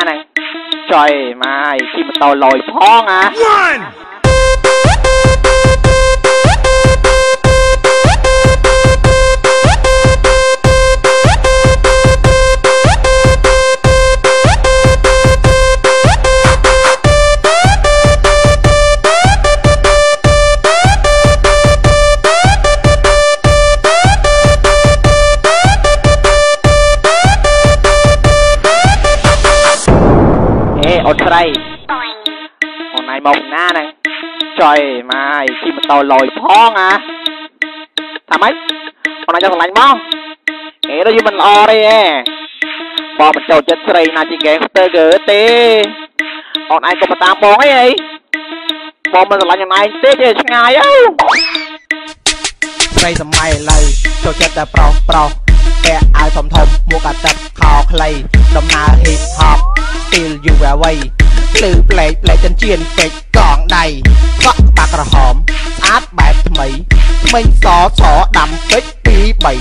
này trời mà khi mà tao lòi phong à ôn đây hôm nay mộng na này trời mà khi mà tao lòi phong à thằng ấy hôm nay cho thằng lạnh bông nghe đó như mình o đây bò mình trầu chết sầy nào chỉ kẹt tơ gỡ tê hôm nay còn mà tao bò ấy bò mình lạnh hôm nay tê chơi ngày á sầy sầm mày lời trầu chết ta pro kẻ ai thầm thầm mua cả tập khò clay đầm na hip hop still you away ลือเปล่าจนเจียนเป็ดกองใดก็ปากกระหอมอาร์ตแบบថ្មីមិនសសដាំពេជ្រពី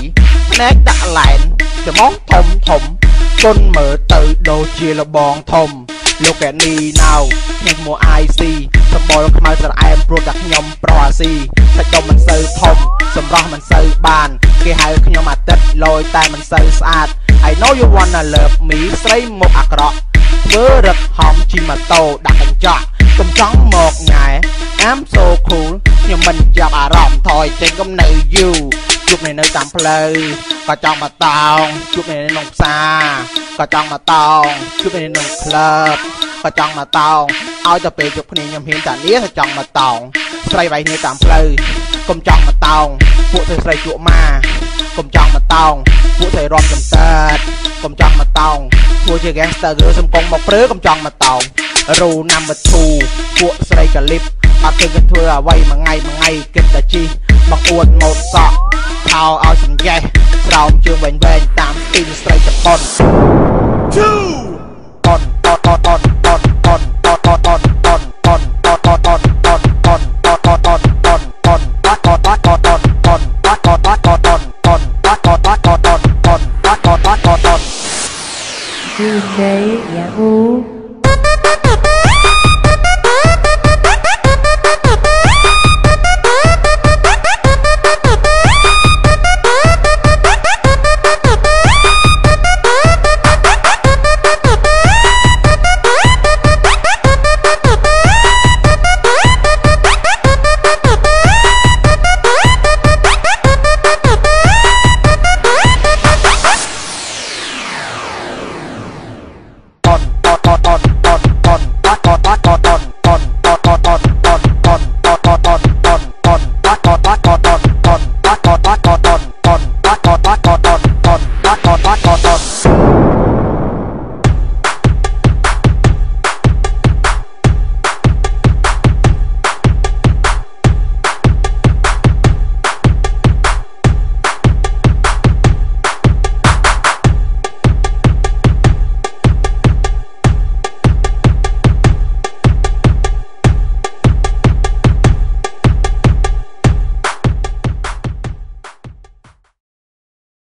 3แนกដាក់ឡែនច្មងធំគុណមើលទៅដូចជាលបងធំលោកកែនីណៅខ្ញុំមក IC សម្បល់ខ្មៅស្រអែមព្រោះតែខ្ញុំប្រអាស៊ីសាច់ដុំមិនសូវធំសម្រស់មិនសូវបានគេហៅខ្ញុំអាទិត្យលយតែមិនសូវស្អាត I know you wanna love me ស្រីមុខអាក្រក់ធ្វើរឹកហំជិះម៉ូតូដាក់កញ្ចក់កុំចង់មកញ៉ែ I'm so cool ខ្ញុំមិនចាប់អារម្មណ៍ថយចេញកុំនៅយូរជួបនៅតាមផ្លូវក៏ចង់មកតោងជួបនៅក្នុងផ្សារក៏ចង់មកតោងជួបនៅក្នុងក្លឹបក៏ចង់មកតោងឲ្យទៅពេលជួបគ្នាខ្ញុំហ៊ានតានេះក៏ចង់មកតោងស្រីវាយគ្នាតាមផ្លូវកុំចង់មកតោងពួកស្រីជក់ម៉ាកុំចង់មកតោងពួកស្រីរំចំតើតកុំចង់មកតោងពួកជា gangster ឬសំកងមកព្រឺកុំចង់មកតោង Rule number 2 ពួកស្រីកលិបអត់ឃើញគេធ្វើអ្វីមួយថ្ងៃគិតតែជីមកអួតម៉ូតសក់ថោឲ្យសំយ៉េះស្រោមជើងវែងតាមទីស្រីជប៉ុន DJ Yahoo